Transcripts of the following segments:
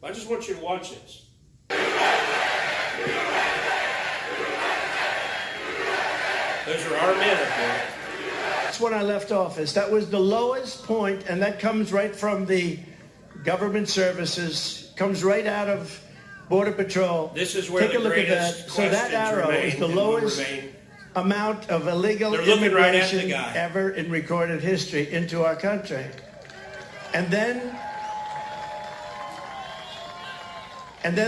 I just want you to watch this. Those are our men up there. That's when I left office. That was the lowest point, and that comes right from the government services, comes right out of Border Patrol. This is where Take a look at that. So that arrow is the lowest amount of illegal immigration ever in recorded history into our country. And then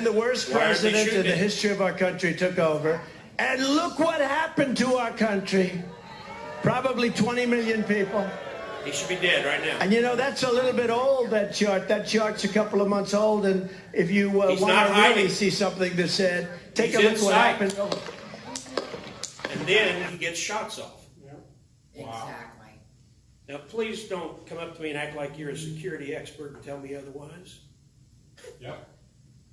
the worst president in the history of our country took over. And look what happened to our country. Probably 20 million people. He should be dead right now. And you know, that's a little bit old, that chart. That chart's a couple of months old. And if you want to really see something that's said, take a look what happened. And then he gets shots off. Yep. Wow. Exactly. Now, please don't come up to me and act like you're a security expert and tell me otherwise. Yep.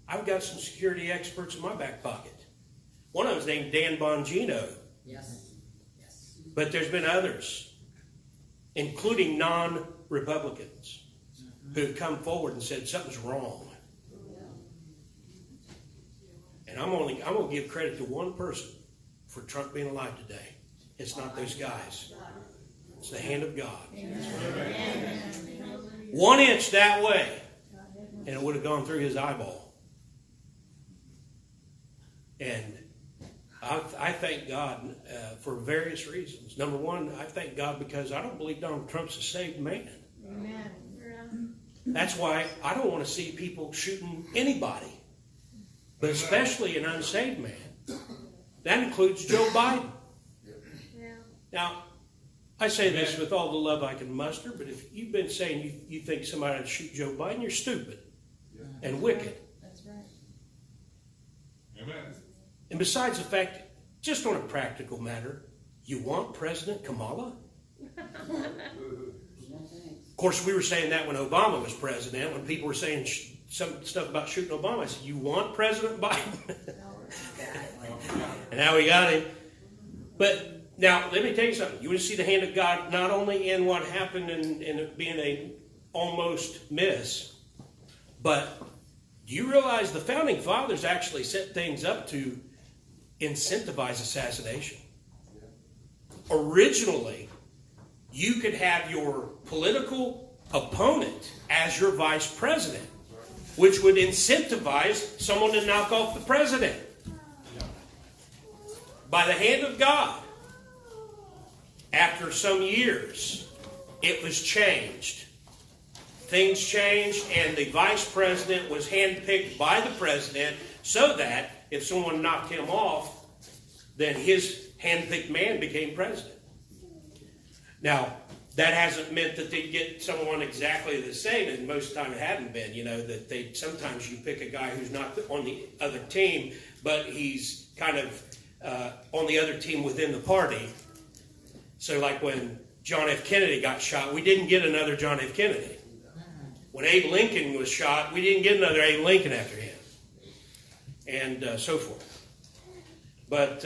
I've got some security experts in my back pocket. One of them's named Dan Bongino. Yes. Yes. But there's been others, including non-Republicans, who've come forward and said something's wrong. And I'm going to give credit to one person for Trump being alive today. It's not those guys. It's the hand of God. Amen. 1 inch that way, and it would have gone through his eyeball. And I thank God for various reasons. Number one, I thank God because I don't believe Donald Trump's a saved man. Amen. That's why I don't want to see people shooting anybody, but especially an unsaved man. That includes Joe Biden. Yeah. Now, I say this with all the love I can muster, but if you've been saying you think somebody would shoot Joe Biden, you're stupid and wicked. That's right. Amen. And besides the fact, just on a practical matter, you want President Kamala? Of course, we were saying that when Obama was president, when people were saying some stuff about shooting Obama. I said, you want President Biden? And now we got him. But now, let me tell you something. You want to see the hand of God not only in what happened in it being a almost miss, but do you realize the Founding Fathers actually set things up to incentivize assassination? Originally, you could have your political opponent as your vice president, which would incentivize someone to knock off the president. By the hand of God, after some years, it was changed. Things changed, and the vice president was handpicked by the president so that if someone knocked him off, then his handpicked man became president. Now, that hasn't meant that they'd get someone exactly the same, and most of the time it hadn't been. You know, that sometimes you pick a guy who's not on the other team, but he's kind of on the other team within the party. So like when John F. Kennedy got shot, we didn't get another John F. Kennedy. When Abe Lincoln was shot, we didn't get another Abe Lincoln after him. And so forth. But,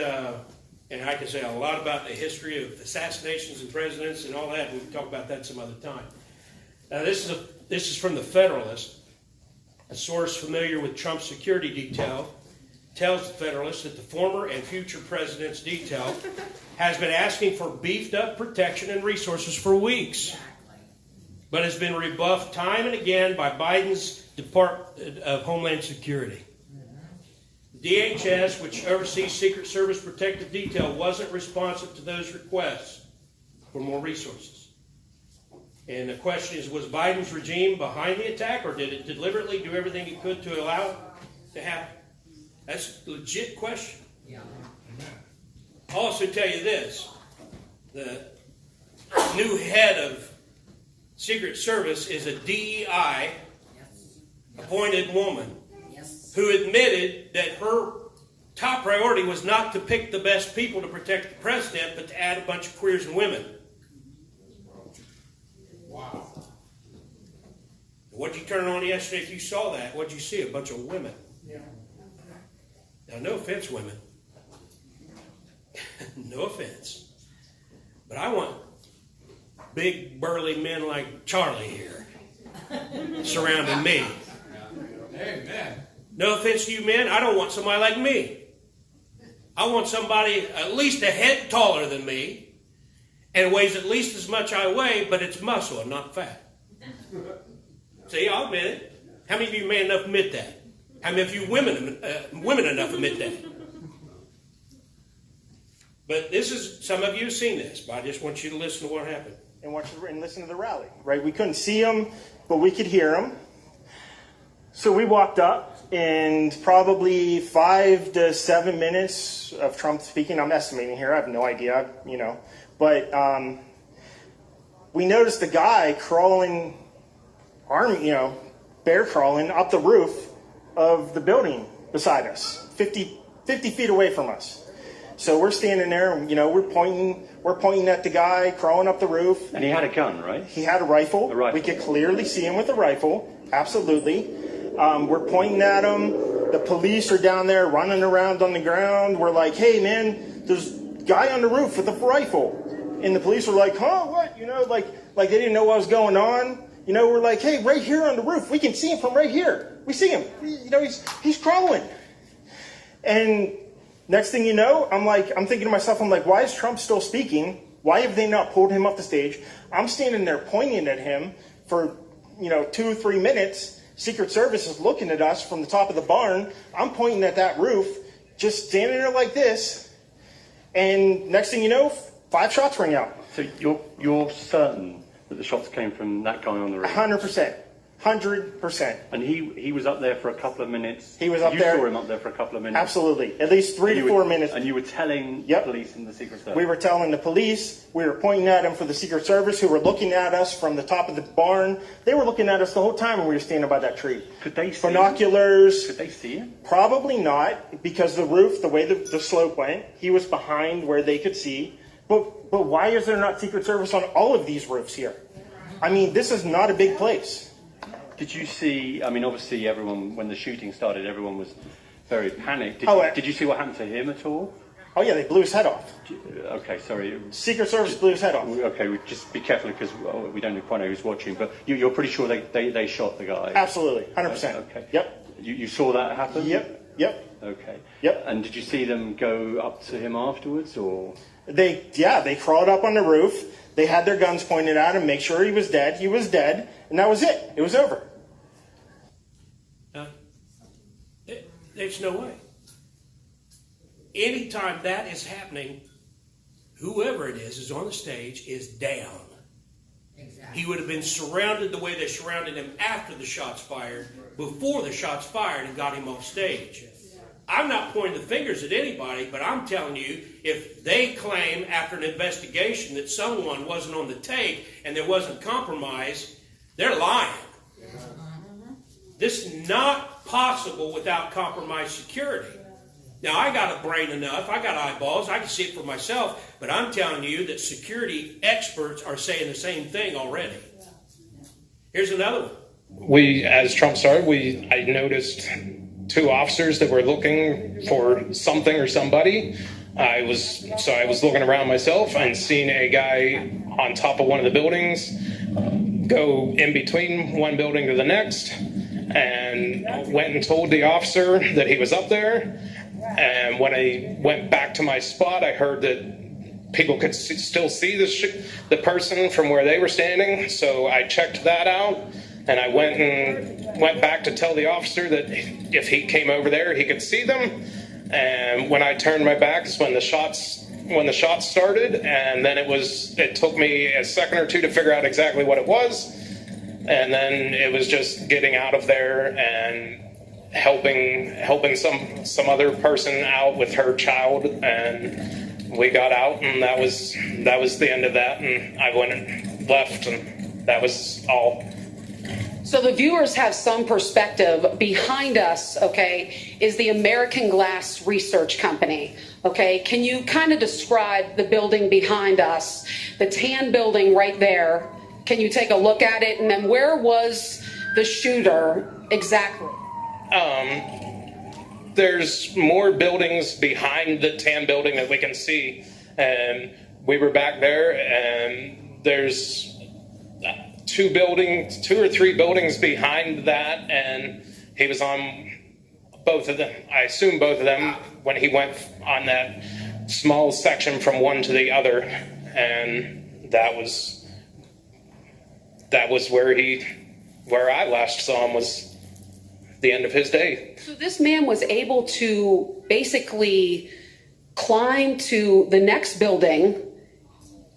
and I can say a lot about the history of assassinations and presidents and all that. We can talk about that some other time. This is from the Federalist. A source familiar with Trump's security detail tells the Federalist that the former and future president's detail has been asking for beefed up protection and resources for weeks, but has been rebuffed time and again by Biden's Department of Homeland Security. DHS, which oversees Secret Service protective detail, wasn't responsive to those requests for more resources. And the question is, was Biden's regime behind the attack, or did it deliberately do everything it could to allow it to happen? That's a legit question. Yeah. I'll also tell you this. The new head of Secret Service is a DEI appointed woman who admitted that her top priority was not to pick the best people to protect the president, but to add a bunch of queers and women. Wow. What did you turn on yesterday if you saw that? What did you see? A bunch of women. Yeah. Now, no offense, women. No offense. But I want big, burly men like Charlie here surrounding me. Amen. No offense to you men, I don't want somebody like me. I want somebody at least a head taller than me and weighs at least as much I weigh, but it's muscle and not fat. See, I'll admit it. How many of you man enough admit that? How many of you women enough admit that? But some of you have seen this, but I just want you to listen to what happened. And listen to the rally, right? We couldn't see them, but we could hear them. So we walked up, and probably 5 to 7 minutes of Trump speaking. I'm estimating here. I have no idea, But we noticed a guy crawling, bear crawling up the roof of the building beside us, 50 feet away from us. So we're standing there, and, we're pointing at the guy crawling up the roof. And he had a gun, right? He had a rifle. A rifle. We could clearly see him with a rifle. Absolutely. We're pointing at him. The police are down there running around on the ground. We're like, hey, man, there's a guy on the roof with a rifle. And the police were like, huh, what? Like they didn't know what was going on. We're like, hey, right here on the roof. We can see him from right here. We see him. He's crawling. And next thing you know, I'm thinking to myself, why is Trump still speaking? Why have they not pulled him up the stage? I'm standing there pointing at him for, 2 or 3 minutes. Secret Service is looking at us from the top of the barn. I'm pointing at that roof, just standing there like this. And next thing you know, 5 shots ring out. So you're certain that the shots came from that guy on the roof? 100%. 100%. And he was up there for a couple of minutes? He was up there. You saw him up there for a couple of minutes? Absolutely. At least 3 to 4 minutes. And you were telling the police and the Secret Service? We were telling the police. We were pointing at them for the Secret Service, who were looking at us from the top of the barn. They were looking at us the whole time when we were standing by that tree. Could they see binoculars? Could they see him? Probably not, because the roof, the way the slope went, he was behind where they could see. But why is there not Secret Service on all of these roofs here? This is not a big place. Did you see, obviously everyone, when the shooting started, everyone was very panicked. Did you see what happened to him at all? Oh yeah, they blew his head off. Okay, sorry. Secret Service blew his head off. Okay, just be careful because we don't quite know who's watching, but you're pretty sure they shot the guy? Absolutely, 100%. Okay. Yep. You saw that happen? Yep. Okay. Yep. And did you see them go up to him afterwards, or? They crawled up on the roof. They had their guns pointed at him, make sure he was dead. He was dead, and that was it. It was over. There's no way. Anytime that is happening, whoever it is on the stage is down. Exactly. He would have been surrounded the way they surrounded him after the shots fired, before the shots fired and got him off stage. I'm not pointing the fingers at anybody, but I'm telling you, if they claim after an investigation that someone wasn't on the tape and there wasn't compromise, they're lying. This is not possible without compromised security. Now, I got a brain enough, I got eyeballs, I can see it for myself, but I'm telling you that security experts are saying the same thing already. Here's another one. As Trump started, I noticed 2 officers that were looking for something or somebody. I was looking around myself and seen a guy on top of one of the buildings go in between one building to the next, and went and told the officer that he was up there. And when I went back to my spot, I heard that people could still see the person from where they were standing. So I checked that out, and I went back to tell the officer that if he came over there, he could see them. And when I turned my back is when the shots started, and then it took me a second or two to figure out exactly what it was. And then it was just getting out of there and helping some other person out with her child, and we got out, and that was the end of that. And I went and left, and that was all. So the viewers have some perspective. Behind us, okay, is the American Glass Research Company. Okay, can you kind of describe the building behind us, the tan building right there? Can you take a look at it? And then where was the shooter exactly? There's more buildings behind the tan building that we can see. And we were back there, and there's 2 or 3 buildings behind that, and he was on both of them. I assume both of them when he went on that small section from one to the other, and that was where I last saw him, was the end of his day. So this man was able to basically climb to the next building,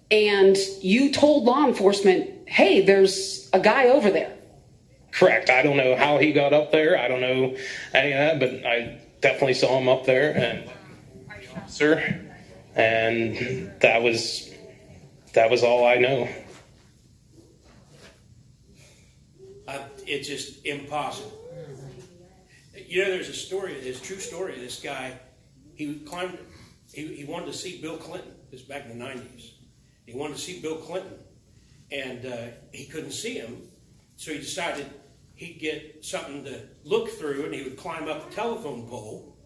and you told law enforcement, hey, there's a guy over there. Correct. I don't know how he got up there. I don't know any of that, but I definitely saw him up there, and that was all I know. It's just impossible. You know, there's a story, this true story of this guy. He wanted to see Bill Clinton. This was back in the 90s. He wanted to see Bill Clinton, and he couldn't see him, so he decided he'd get something to look through, and he would climb up the telephone pole.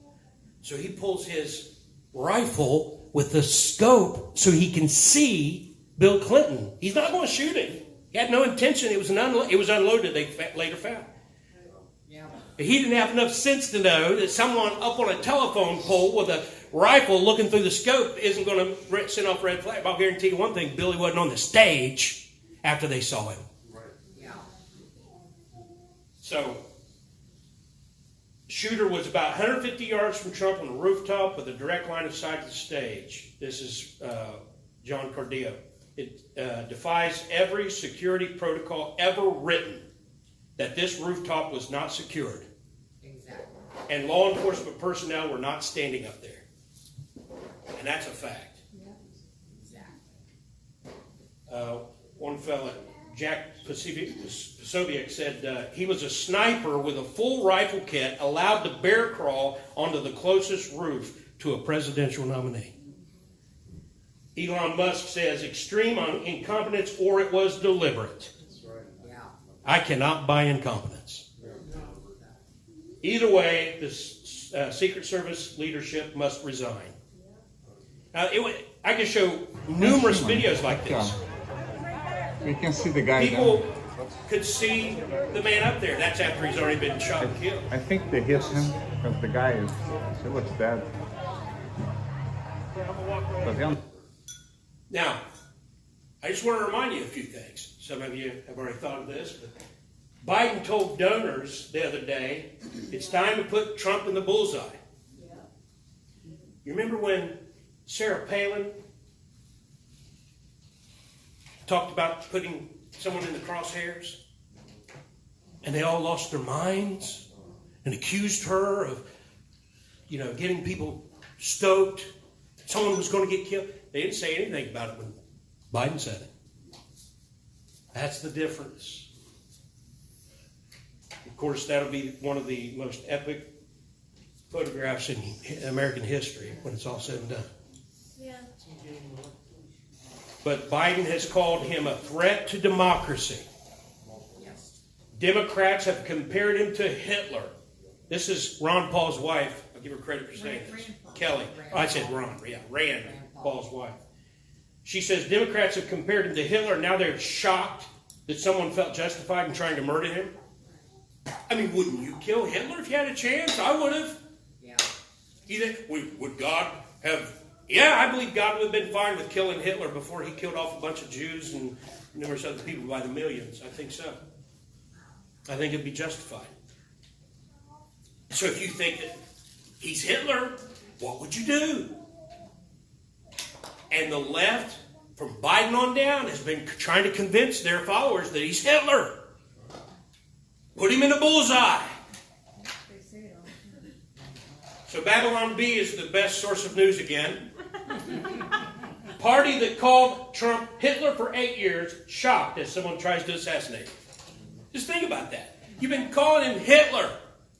So he pulls his rifle with the scope so he can see Bill Clinton. He's not going to shoot him. He had no intention. It was unloaded, they later found. He didn't have enough sense to know that someone up on a telephone pole with a rifle looking through the scope isn't going to send off red flag. I'll guarantee you one thing, Billy wasn't on the stage after they saw him. So, shooter was about 150 yards from Trump on the rooftop with a direct line of sight to the stage. This is John Cardillo. It defies every security protocol ever written that this rooftop was not secured. Exactly. And law enforcement personnel were not standing up there. And that's a fact. Exactly. One fella, Jack Posobiec, said he was a sniper with a full rifle kit allowed to bear crawl onto the closest roof to a presidential nominee. Elon Musk says extreme incompetence or it was deliberate. I cannot buy incompetence. Either way, the Secret Service leadership must resign. I can show numerous videos like this. We can see the guy. People could see the man up there. That's after he's already been shot and killed. I think they hit him because the guy he looks dead. Now, I just want to remind you of a few things. Some of you have already thought of this, but Biden told donors the other day, it's time to put Trump in the bullseye. Yeah. You remember when Sarah Palin talked about putting someone in the crosshairs? And they all lost their minds and accused her of, getting people stoked. Someone was going to get killed. They didn't say anything about it when Biden said it. That's the difference. Of course, that'll be one of the most epic photographs in American history when it's all said and done. Yeah. But Biden has called him a threat to democracy. Democrats have compared him to Hitler. This is Ron Paul's wife. I'll give her credit for saying this. Kelly. Oh, I said Ron. Yeah, Rand Paul's wife. She says Democrats have compared him to Hitler. Now they're shocked that someone felt justified in trying to murder him. I mean, wouldn't you kill Hitler if you had a chance? I would have. Yeah. Would God have... Yeah, I believe God would have been fine with killing Hitler before he killed off a bunch of Jews and numerous other people by the millions. I think so. I think it'd be justified. So if you think that he's Hitler, what would you do? And the left, from Biden on down, has been trying to convince their followers that he's Hitler. Put him in a bullseye. So Babylon Bee is the best source of news again. Party that called Trump Hitler for 8 years, shocked as someone tries to assassinate him. Just think about that. You've been calling him Hitler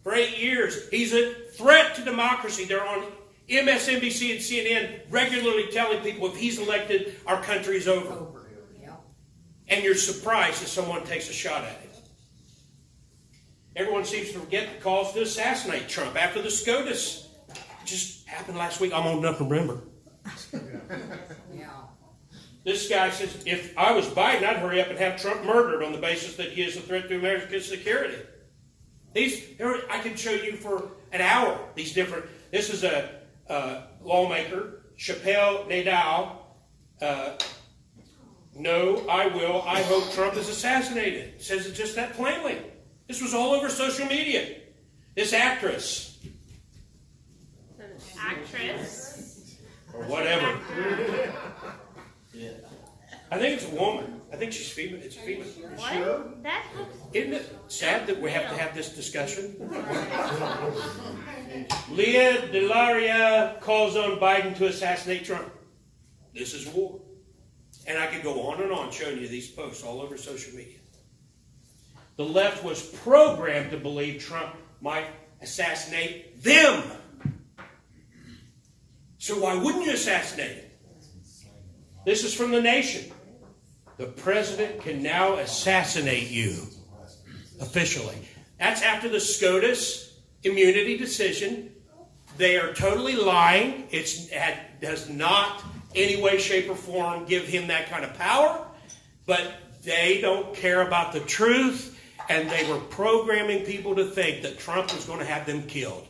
for 8 years. He's a threat to democracy. They're on MSNBC and CNN regularly telling people if he's elected, our country's over. And you're surprised that someone takes a shot at him. Everyone seems to forget the calls to assassinate Trump after the SCOTUS. It just happened last week. I'm old enough to remember. This guy says, if I was Biden, I'd hurry up and have Trump murdered on the basis that he is a threat to American security. I could show you for an hour these different. This is a lawmaker, Chappelle Nadal. No, I will. I hope Trump is assassinated. Says it just that plainly. This was all over social media. This actress. Actress? Or whatever. I think it's a woman. I think she's female. It's female. What? That Isn't it sad that we have to have this discussion? Leah Delaria calls on Biden to assassinate Trump. This is war. And I could go on and on showing you these posts all over social media. The left was programmed to believe Trump might assassinate them. So why wouldn't you assassinate him? This is from The Nation. The president can now assassinate you. Officially. That's after the SCOTUS immunity decision. They are totally lying. It does not any way, shape, or form give him that kind of power. But they don't care about the truth. And they were programming people to think that Trump was going to have them killed.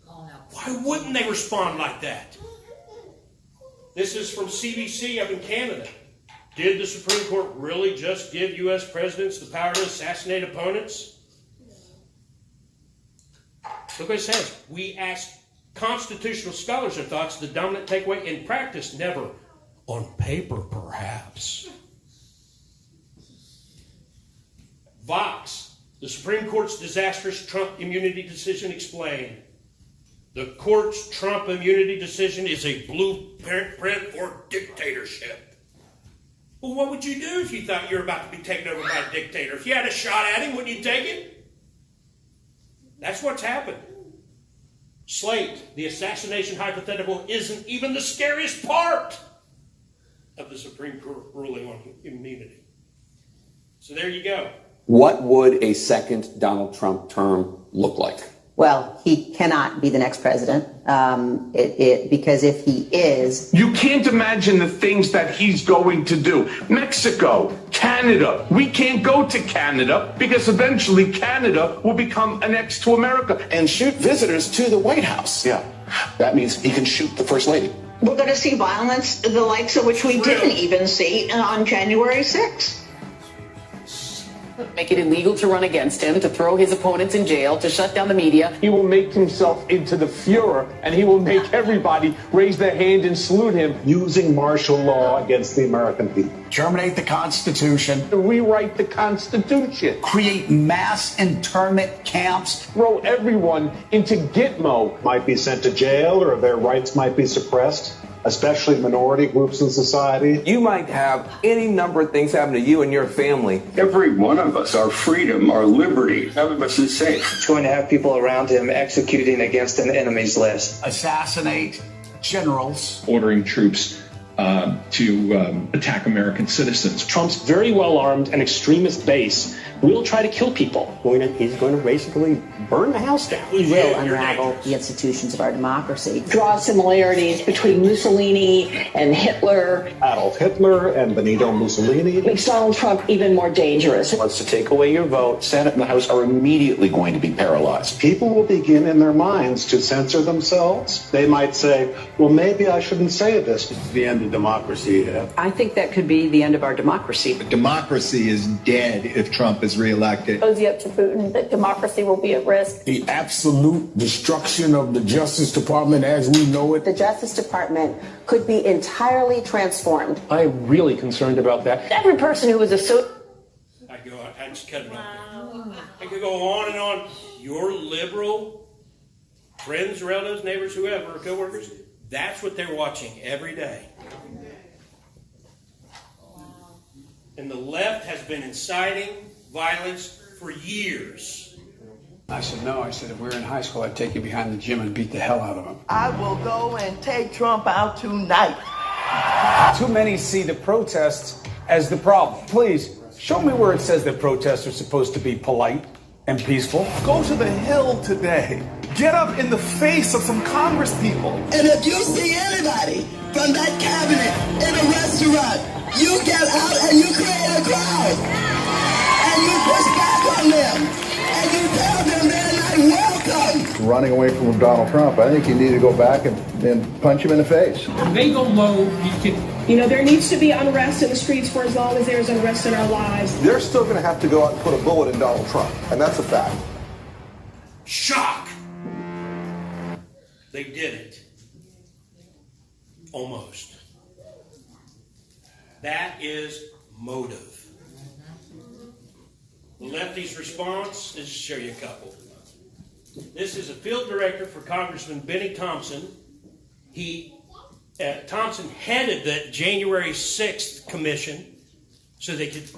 Why wouldn't they respond like that? This is from CBC up in Canada. Did the Supreme Court really just give U.S. presidents the power to assassinate opponents? Look what it says. We asked constitutional scholars their thoughts. The dominant takeaway: in practice, never. On paper, perhaps. Vox. The Supreme Court's disastrous Trump immunity decision explained. The court's Trump immunity decision is a blueprint for dictatorship. Well, what would you do if you thought you were about to be taken over by a dictator? If you had a shot at him, wouldn't you take it? That's what's happened. Slate, the assassination hypothetical isn't even the scariest part of the Supreme Court ruling on immunity. So there you go. What would a second Donald Trump term look like? Well, he cannot be the next president because if he is... You can't imagine the things that he's going to do. Mexico, Canada. We can't go to Canada because eventually Canada will become annexed to America. And shoot visitors to the White House. Yeah, that means he can shoot the First Lady. We're going to see violence, the likes of which we didn't even see on January 6th. Make it illegal to run against him, to throw his opponents in jail, to shut down the media. He will make himself into the Fuhrer, and he will make everybody raise their hand and salute him. Using martial law against the American people. Terminate the Constitution. Rewrite the Constitution. Create mass internment camps. Throw everyone into Gitmo. Might be sent to jail, or their rights might be suppressed, especially minority groups in society. You might have any number of things happen to you and your family. Every one of us, our freedom, our liberty, none of us is safe. He's going to have people around him executing against an enemy's list. Assassinate generals. Ordering troops to attack American citizens. Trump's very well armed and extremist base will try to kill people. He's going to basically burn the house down. He will unravel the institutions of our democracy. Draw similarities between Mussolini and Hitler. Adolf Hitler and Benito Mussolini. Makes Donald Trump even more dangerous. Wants to take away your vote. Senate and the House are immediately going to be paralyzed. People will begin in their minds to censor themselves. They might say, well, maybe I shouldn't say this. It's the end of democracy. I think that could be the end of our democracy. Democracy is dead if Trump is reelected. Cozy up to Putin that democracy will be at risk. The absolute destruction of the Justice Department as we know it. The Justice Department could be entirely transformed. I'm really concerned about that. Every person who was a I just cut it off. I could go on and on. Your liberal friends, relatives, neighbors, whoever, co-workers, that's what they're watching every day. And the left has been inciting violence for years. I said, no. I said, if we were in high school, I'd take you behind the gym and beat the hell out of him. I will go and take Trump out tonight. Too many see the protests as the problem. Please, show me where it says that protests are supposed to be polite and peaceful. Go to the Hill today. Get up in the face of some Congress people. And if you see anybody from that cabinet in a restaurant, you get out and you create a crowd. And you push back on them. And you tell them welcome. Running away from Donald Trump, I think you need to go back and punch him in the face. When they go low, he can. You know, there needs to be unrest in the streets for as long as there's unrest in our lives. They're still going to have to go out and put a bullet in Donald Trump, and that's a fact. Shock! They did it. Almost. That is motive. The lefties' response, let's show you a couple. This is a field director for Congressman Benny Thompson. Thompson headed the January 6th commission so they could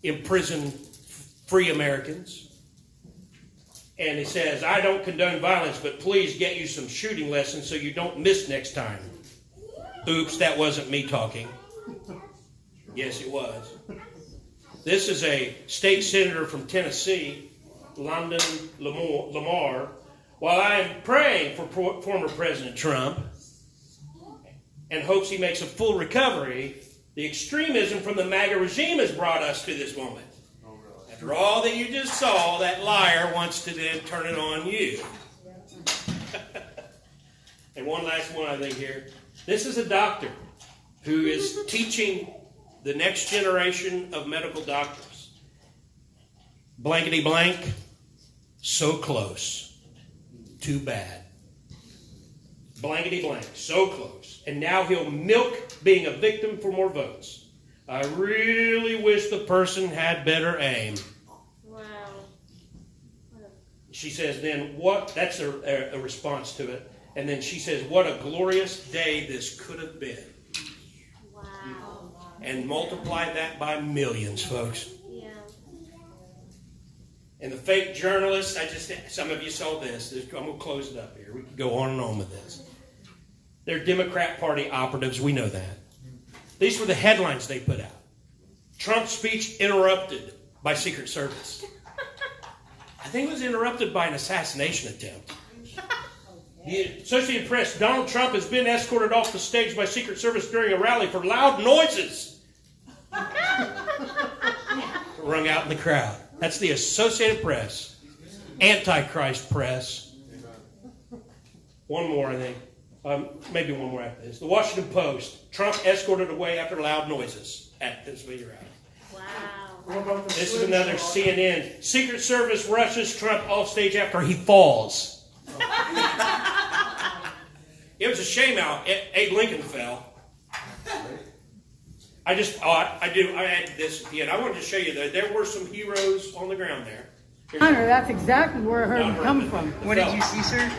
imprison free Americans. And he says, I don't condone violence, but please get you some shooting lessons so you don't miss next time. Oops, that wasn't me talking. Yes, it was. This is a state senator from Tennessee, London Lamar. While I am praying for former President Trump and hopes he makes a full recovery, the extremism from the MAGA regime has brought us to this moment. After all that you just saw, that liar wants to then turn it on you. And one last one, I think, here. This is a doctor who is teaching the next generation of medical doctors. Blankety blank, so close, too bad. Blankety blank, so close. And now he'll milk being a victim for more votes. I really wish the person had better aim. Wow. She says then, what? That's a response to it. And then she says, what a glorious day this could have been. Wow. And multiply that by millions, folks. Yeah. And the fake journalists, some of you saw this. I'm going to close it up here. We can go on and on with this. They're Democrat Party operatives. We know that. These were the headlines they put out. Trump's speech interrupted by Secret Service. I think it was interrupted by an assassination attempt. The Associated Press, Donald Trump has been escorted off the stage by Secret Service during a rally for loud noises. Rung out in the crowd. That's the Associated Press. Antichrist press. One more, I think. Maybe one more after this. The Washington Post. Trump escorted away after loud noises at Pennsylvania rally. Wow. This is another CNN. Secret Service rushes Trump off stage after he falls. It was a shame how Abe Lincoln fell. I added this at the end. I wanted to show you that there were some heroes on the ground there. Hunter, that's exactly where I heard him come from. What did you see, sir?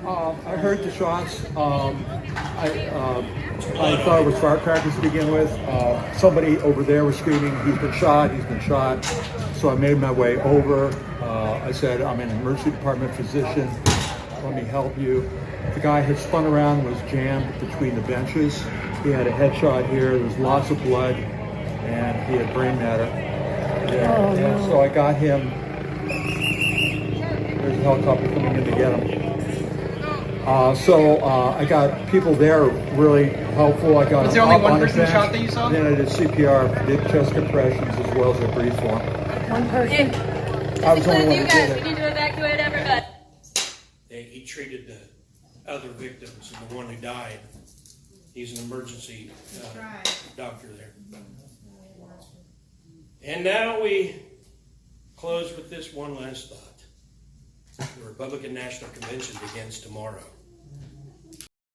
I heard the shots. I thought it was firecrackers to begin with. Somebody over there was screaming, he's been shot, he's been shot. So I made my way over. I said, I'm an emergency department physician. Let me help you. The guy had spun around and was jammed between the benches. He had a headshot here. There was lots of blood, and he had brain matter. And so I got him. There's a helicopter coming in to get him. I got people there really helpful. I got. Was there only one person shot that you saw? Then I did CPR, did chest compressions as well as I breathed for him. One person. I was the only one who did it. We need to evacuate everybody. He treated the other victims and the one who died. He's an emergency doctor there. And now we close with this one last thought. The Republican National Convention begins tomorrow.